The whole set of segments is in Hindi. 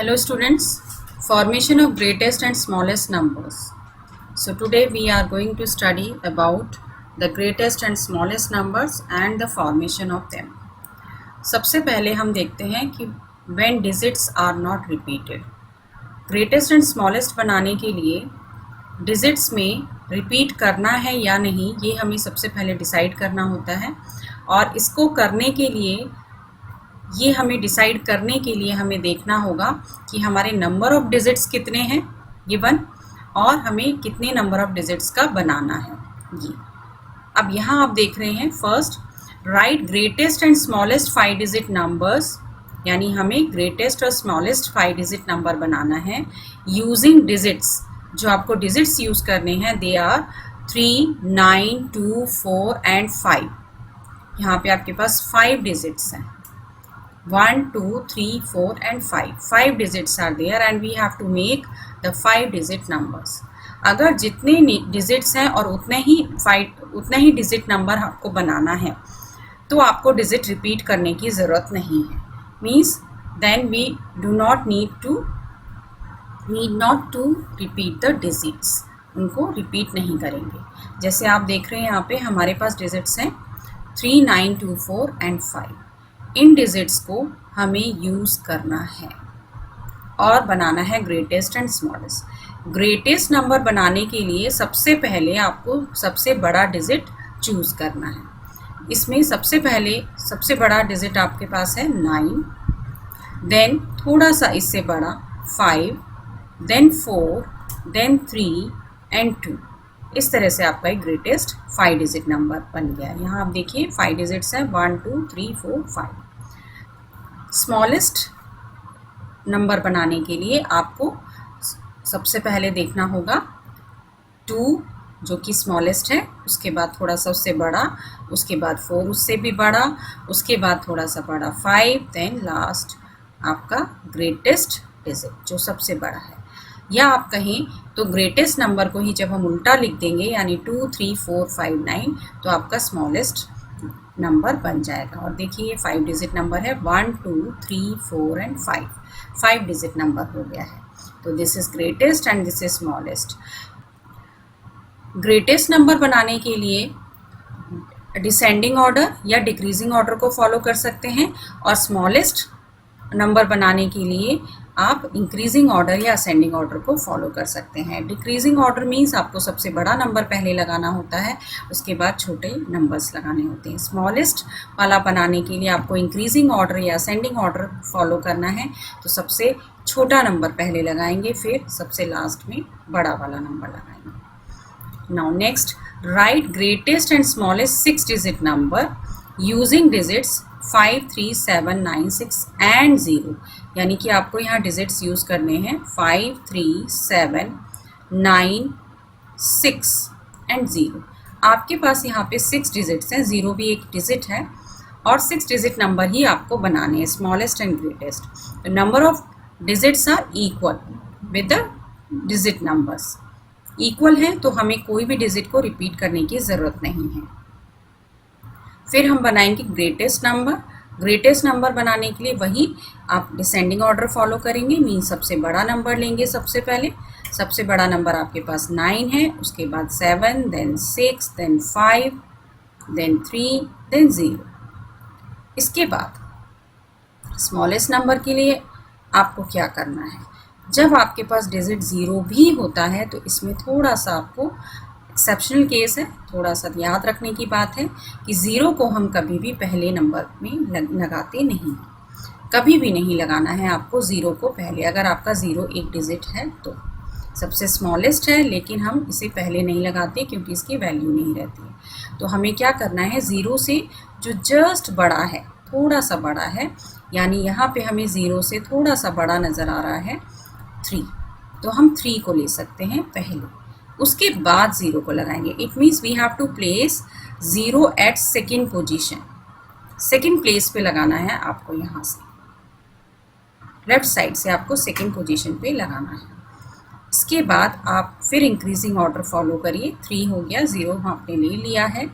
Hello students, formation of greatest and smallest numbers. So today we are going to study about the greatest and smallest numbers and the formation of them. सबसे पहले हम देखते हैं कि when digits are not repeated. Greatest and smallest बनाने के लिए digits में repeat करना है या नहीं ये हमें सबसे पहले decide करना होता है, और इसको करने के लिए ये हमें डिसाइड करने के लिए हमें देखना होगा कि हमारे नंबर ऑफ डिजिट्स कितने हैं गिवन, और हमें कितने नंबर ऑफ डिजिट्स का बनाना है ये। अब यहाँ आप देख रहे हैं first right greatest and smallest 5 digit numbers, यानी हमें ग्रेटेस्ट और स्मॉलेस्ट 5 डिजिट नंबर बनाना है यूजिंग डिजिट्स। जो आपको डिजिट्स यूज़ करने हैं दे आर 3, 9, 2, 4 एंड 5। यहाँ पे आपके पास 5 डिजिट्स हैं, 1, 2, 3, 4 and 5. 5 digits are there and we have to make the 5 digit numbers. अगर जितने डिजिट्स हैं और उतना ही डिजिट नंबर आपको बनाना है तो आपको डिजिट रिपीट करने की ज़रूरत नहीं है। Means then we do not need not to repeat the digits, उनको रिपीट नहीं करेंगे। जैसे आप देख रहे हैं यहाँ पे हमारे पास डिजिट्स हैं 3, 9, 2, 4 एंड 5। इन डिजिट्स को हमें यूज़ करना है और बनाना है greatest and smallest. Greatest number बनाने के लिए सबसे पहले आपको सबसे बड़ा डिजिट चूज़ करना है। इसमें सबसे पहले सबसे बड़ा डिजिट आपके पास है 9, देन थोड़ा सा इससे बड़ा 5, देन 4, देन 3 एंड 2। इस तरह से आपका एक ग्रेटेस्ट 5 डिजिट नंबर बन गया है। यहाँ आप देखिए 5 डिजिट्स हैं 1, 2, 3, 4, 5। स्मॉलेस्ट नंबर बनाने के लिए आपको सबसे पहले देखना होगा 2 जो कि स्मॉलेस्ट है, उसके बाद थोड़ा सा उससे बड़ा, उसके बाद 4 उससे भी बड़ा, उसके बाद थोड़ा सा बड़ा 5, देन लास्ट आपका ग्रेटेस्ट डिजिट जो सबसे बड़ा है। या आप कहें तो ग्रेटेस्ट नंबर को ही जब हम उल्टा लिख देंगे यानी 2, 3, 4, 5, 9 तो आपका स्मॉलेस्ट नंबर बन जाएगा। और देखिए ये 5 डिजिट नंबर है 1, 2, 3, 4 एंड 5। 5 डिजिट नंबर हो गया है। तो this is greatest and this is smallest. Greatest number बनाने के लिए डिसेंडिंग ऑर्डर या डिक्रीजिंग ऑर्डर को फॉलो कर सकते हैं, और स्मॉलेस्ट नंबर बनाने के लिए आप इंक्रीजिंग ऑर्डर या असेंडिंग ऑर्डर को फॉलो कर सकते हैं। डिक्रीजिंग ऑर्डर मीन्स आपको सबसे बड़ा नंबर पहले लगाना होता है, उसके बाद छोटे नंबर्स लगाने होते हैं। स्मॉलेस्ट वाला बनाने के लिए आपको इंक्रीजिंग ऑर्डर या असेंडिंग ऑर्डर फॉलो करना है, तो सबसे छोटा नंबर पहले लगाएंगे, फिर सबसे लास्ट में बड़ा वाला नंबर लगाएंगे। Now next right greatest and smallest 6 digit number using digits 5, 3, 7, 9, 6 and 0। यानी कि आपको यहाँ डिजिट्स यूज़ करने हैं 5, 3, 7, 9, 6 एंड 0। आपके पास यहाँ पे 6 डिजिट्स हैं, 0 भी एक डिजिट है, और 6 डिजिट नंबर ही आपको बनाने हैं smallest and greatest. The number of digits are equal with the digit numbers. Equal हैं तो हमें कोई भी डिजिट को रिपीट करने की ज़रूरत नहीं है। फिर हम बनाएंगे ग्रेटेस्ट नंबर। ग्रेटेस्ट नंबर बनाने के लिए वही आप डिसेंडिंग ऑर्डर फॉलो करेंगे, मीन सबसे बड़ा नंबर लेंगे। सबसे पहले सबसे बड़ा नंबर आपके पास 9 है, उसके बाद 7, देन 6, देन 5, देन 3, देन 0। इसके बाद स्मॉलेस्ट नंबर के लिए आपको क्या करना है, जब आपके पास डिजिट 0 भी होता है तो इसमें थोड़ा सा आपको एक्सेप्शनल केस है, थोड़ा सा याद रखने की बात है कि 0 को हम कभी भी पहले नंबर में लगाते नहीं, कभी भी नहीं लगाना है आपको 0 को पहले। अगर आपका 0 एक डिजिट है तो सबसे स्मॉलेस्ट है, लेकिन हम इसे पहले नहीं लगाते क्योंकि इसकी वैल्यू नहीं रहती है। तो हमें क्या करना है, 0 से जो जस्ट बड़ा है, थोड़ा सा बड़ा है, यानी यहाँ पे हमें 0 से थोड़ा सा बड़ा नज़र आ रहा है 3, तो हम 3 को ले सकते हैं पहले, उसके बाद 0 को लगाएंगे। It means we have to place 0 at second position. Second place पे लगाना है आपको, यहाँ से लेफ्ट साइड से आपको सेकेंड पोजीशन पे लगाना है। इसके बाद आप फिर इंक्रीजिंग ऑर्डर फॉलो करिए। 3 हो गया, 0 आपने ले लिया है,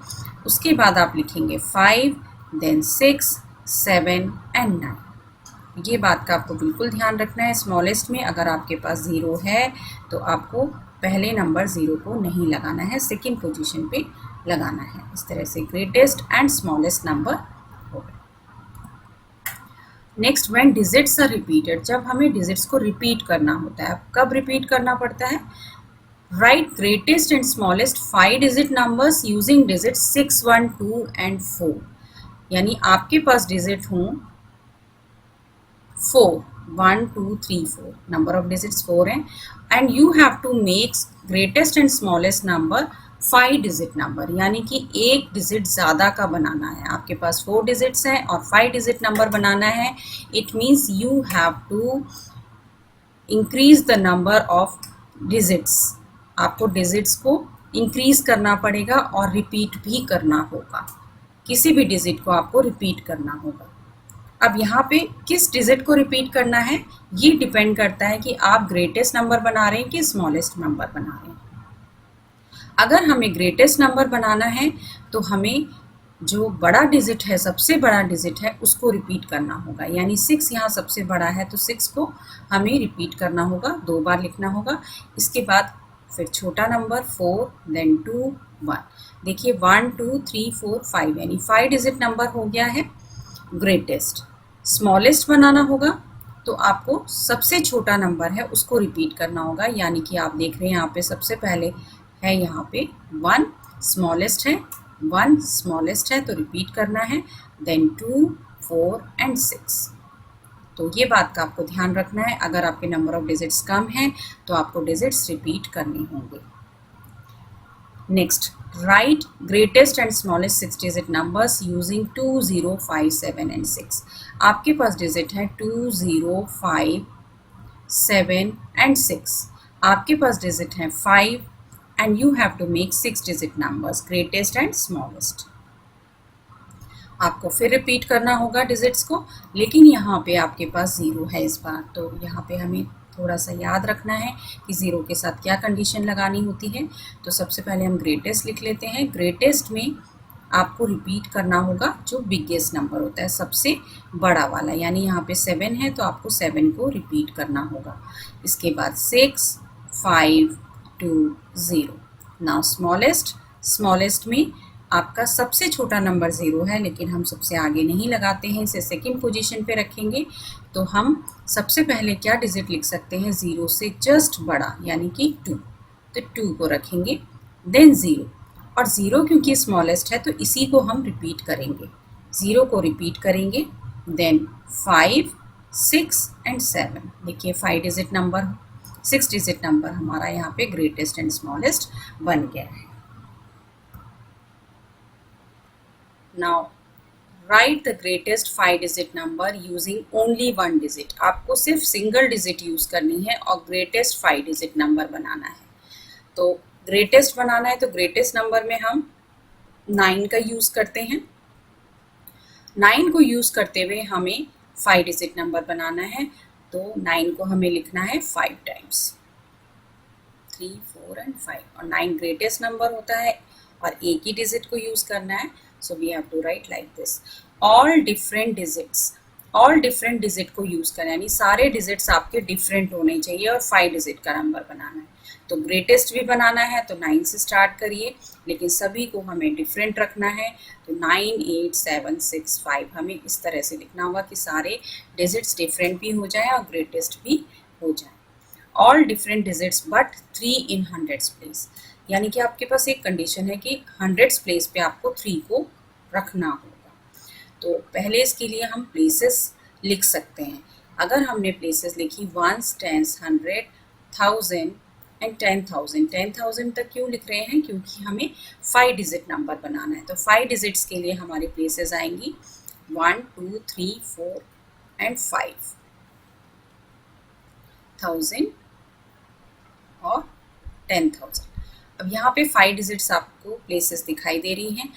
उसके बाद आप लिखेंगे 5, देन 6, 7 एंड 9। ये बात का आपको बिल्कुल ध्यान रखना है। स्मॉलेस्ट में अगर आपके पास 0 है तो आपको पहले नंबर 0 को नहीं लगाना है, सेकंड पोजीशन पे लगाना है। इस तरह से ग्रेटेस्ट एंड स्मॉलेस्ट नंबर हो गए। Next, when digits are repeated, जब हमें डिजिट्स को रिपीट करना होता है। कब रिपीट करना पड़ता है? Right greatest and smallest 5 digit numbers using digit 6, 1, 2 and 4। यानी आपके पास डिजिट हों 4, 1, 2, 3, 4, नंबर ऑफ डिजिट्स 4 हैं, and you have to make greatest and smallest number 5 digit number, यानी कि एक डिजिट ज़्यादा का बनाना है। आपके पास 4 डिजिट्स हैं और 5 डिजिट नंबर बनाना है। It means you have to increase the number of digits. आपको डिजिट्स को इंक्रीज करना पड़ेगा और रिपीट भी करना होगा। किसी भी डिजिट को आपको रिपीट करना होगा। अब यहाँ पे किस डिजिट को रिपीट करना है ये डिपेंड करता है कि आप ग्रेटेस्ट नंबर बना रहे हैं कि स्मॉलेस्ट नंबर बना रहे हैं। अगर हमें ग्रेटेस्ट नंबर बनाना है तो हमें जो बड़ा डिजिट है, सबसे बड़ा डिजिट है, उसको रिपीट करना होगा। यानी 6 यहाँ सबसे बड़ा है तो 6 को हमें रिपीट करना होगा, 2 बार लिखना होगा। इसके बाद फिर छोटा नंबर 4, देन 2, 1। देखिए 1, 2, 3, 4, 5 यानी 5 डिजिट नंबर हो गया है ग्रेटेस्ट। स्मॉलेस्ट बनाना होगा तो आपको सबसे छोटा नंबर है उसको रिपीट करना होगा। यानी कि आप देख रहे हैं यहाँ पे सबसे पहले है यहाँ पे 1 स्मॉलेस्ट है, 1 स्मॉलेस्ट है तो रिपीट करना है, देन 2, 4 एंड 6। तो ये बात का आपको ध्यान रखना है। अगर आपके नंबर ऑफ डिजिट्स कम हैं तो आपको डिजिट्स रिपीट करने होंगे। Next, right greatest and smallest 6 digit numbers using 2, 0, 5, 7 and 6। आपके पास डिजिट है 2, 0, 5, 7 एंड 6। आपके पास डिजिट है 5 and you have to make 6 digit numbers greatest and smallest. आपको फिर रिपीट करना होगा डिजिट्स को, लेकिन यहाँ पे आपके पास 0 है इस बार। तो यहाँ पे हमें थोड़ा सा याद रखना है कि 0 के साथ क्या कंडीशन लगानी होती है। तो सबसे पहले हम ग्रेटेस्ट लिख लेते हैं। ग्रेटेस्ट में आपको रिपीट करना होगा जो बिगेस्ट नंबर होता है, सबसे बड़ा वाला। यानी यहाँ पे 7 है तो आपको 7 को रिपीट करना होगा। इसके बाद 6, 5, 2, 0। नाउ स्मॉलेस्ट में आपका सबसे छोटा नंबर 0 है, लेकिन हम सबसे आगे नहीं लगाते हैं, इसे सेकंड पोजीशन पे रखेंगे। तो हम सबसे पहले क्या डिजिट लिख सकते हैं 0 से जस्ट बड़ा, यानी कि 2। तो 2 को रखेंगे, देन 0। और 0 क्योंकि स्मॉलेस्ट है तो इसी को हम रिपीट करेंगे। 0 को रिपीट करेंगे, देन 5, 6 एंड 7। देखिए 5 डिजिट नंबर, 6 डिजिट नंबर हमारा यहाँ पे ग्रेटेस्ट एंड स्मॉलेस्ट बन गया है। Now write the greatest 5 digit number using only 1 digit। आपको सिर्फ सिंगल डिजिट यूज करनी है और ग्रेटेस्ट 5 डिजिट नंबर बनाना है। तो ग्रेटेस्ट बनाना है तो ग्रेटेस्ट नंबर में हम 9 का यूज करते हैं। 9 को यूज करते हुए हमें 5 डिजिट नंबर बनाना है। तो 9 को हमें लिखना है 5 टाइम्स, 3, 4 एंड 5। और 9 ग्रेटेस्ट नंबर होता है और एक ही डिजिट को यूज करना है। So we have to write like this, all different digits। all different digit को यूज करना है, यानी सारे डिजिट्स आपके डिफरेंट होने चाहिए और 5 डिजिट का नंबर बनाना है। तो ग्रेटेस्ट भी बनाना है तो 9 से स्टार्ट करिए, लेकिन सभी को हमें डिफरेंट रखना है। तो 9, 8, 7, 6, 5 हमें इस तरह से लिखना होगा कि सारे डिजिट्स डिफरेंट भी हो जाए और ग्रेटेस्ट भी हो जाए। All different digits but 3 in hundreds place, यानी कि आपके पास एक कंडीशन है कि हंड्रेड्स प्लेस पे आपको 3 को रखना होगा। तो पहले इसके लिए हम प्लेसेस लिख सकते हैं। अगर हमने प्लेसेस लिखी 1, 10, 100, 1000 एंड 10,000। 10,000 तक क्यों लिख रहे हैं? क्योंकि हमें 5 डिजिट नंबर बनाना है। तो 5 डिजिट्स के लिए हमारे प्लेसेस आएंगी 1, 2, 3, 4 एंड 5, 1000 और 10,000। अब यहाँ पे 5 डिजिट्स आपको प्लेसेस दिखाई दे रही हैं।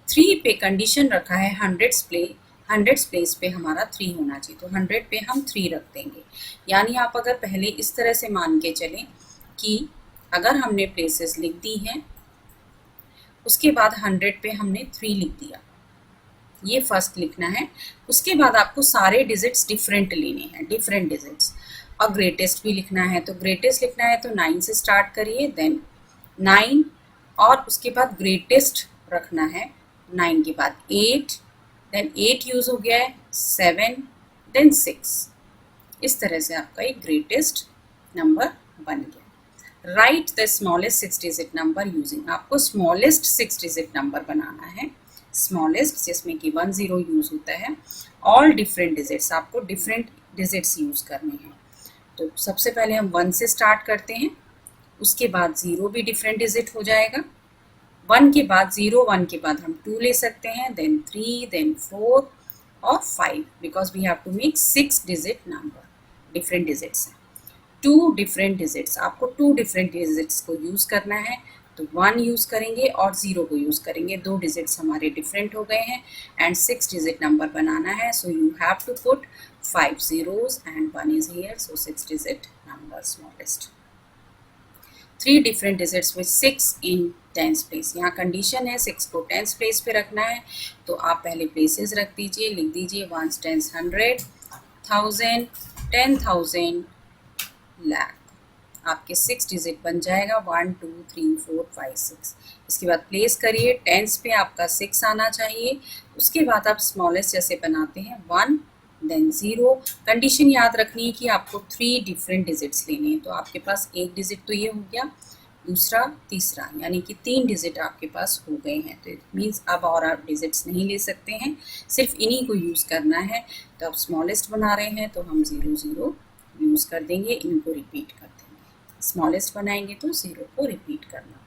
3 पे कंडीशन रखा है हंड्रेड्स प्लेस पे हमारा 3 होना चाहिए। तो 100 पे हम 3 रख देंगे। यानी आप अगर पहले इस तरह से मान के चलें कि अगर हमने प्लेसेस लिख दी हैं, उसके बाद 100 पे हमने 3 लिख दिया, ये फर्स्ट लिखना है। उसके बाद आपको सारे डिजिट्स डिफरेंट लेने हैं, डिफरेंट डिजिट्स। और ग्रेटेस्ट भी लिखना है, तो ग्रेटेस्ट लिखना है तो 9 से स्टार्ट करिए, देन 9 और उसके बाद ग्रेटेस्ट रखना है 9 के बाद 8, देन 8 यूज हो गया है, 7, देन 6। इस तरह से आपका एक ग्रेटेस्ट नंबर बन गया। Right the smallest 6 digit number using, आपको स्मॉलेस्ट 6 डिजिट नंबर बनाना है, स्मॉलेस्ट जिसमें कि 10 यूज होता है। ऑल डिफरेंट डिजिट्स, आपको डिफरेंट डिजिट्स यूज करने हैं। तो सबसे पहले हम 1 से स्टार्ट करते हैं, उसके बाद 0 भी डिफरेंट डिजिट हो जाएगा। 1 के बाद 0, 1 के बाद हम 2 ले सकते हैं, देन 3, देन 4 और 5, because we have to make 6 digit number, different digits हैं। 2 डिफरेंट डिजिट्स, आपको 2 डिफरेंट डिजिट्स को यूज़ करना है, तो 1 यूज़ करेंगे और 0 को यूज़ करेंगे। 2 डिजिट्स हमारे डिफरेंट हो गए हैं एंड 6 डिजिट नंबर बनाना है, so you have to put 5 zeros and 1 is here, so 6 digit number smallest। 3 different digits with 6 in tens place, यहाँ कंडीशन है 6 को टेंस प्लेस पे रखना है, तो आप पहले प्लेसेस रख दीजिए, लिख दीजिए 1 tens 100, 1000, 10,000, लाख। आपके 6 डिजिट बन जाएगा, 1 2 3 4 5 6। इसके बाद प्लेस करिए, टेंस पे आपका 6 आना चाहिए। उसके बाद आप स्मॉलेस्ट जैसे बनाते हैं 1 देन 0। कंडीशन याद रखनी है कि आपको 3 डिफरेंट डिजिट्स लेने हैं, तो आपके पास एक डिजिट तो ये हो गया, दूसरा तीसरा, यानी कि 3 डिजिट आपके पास हो गए हैं। तो इट मीन्स अब और आप डिजिट्स नहीं ले सकते हैं, सिर्फ इन्हीं को यूज़ करना है। तो आप स्मॉलेस्ट बना रहे हैं तो हम 0 0 यूज़ कर देंगे, इनको रिपीट कर देंगे। स्मॉलेस्ट बनाएंगे तो 0 को रिपीट करना।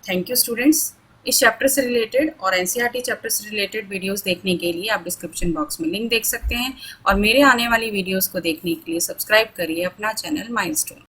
Thank you students. इस चैप्टर से रिलेटेड और एनसीईआरटी चैप्टर से रिलेटेड वीडियोस देखने के लिए आप डिस्क्रिप्शन बॉक्स में लिंक देख सकते हैं, और मेरे आने वाली वीडियोस को देखने के लिए सब्सक्राइब करिए अपना चैनल माइलस्टोन।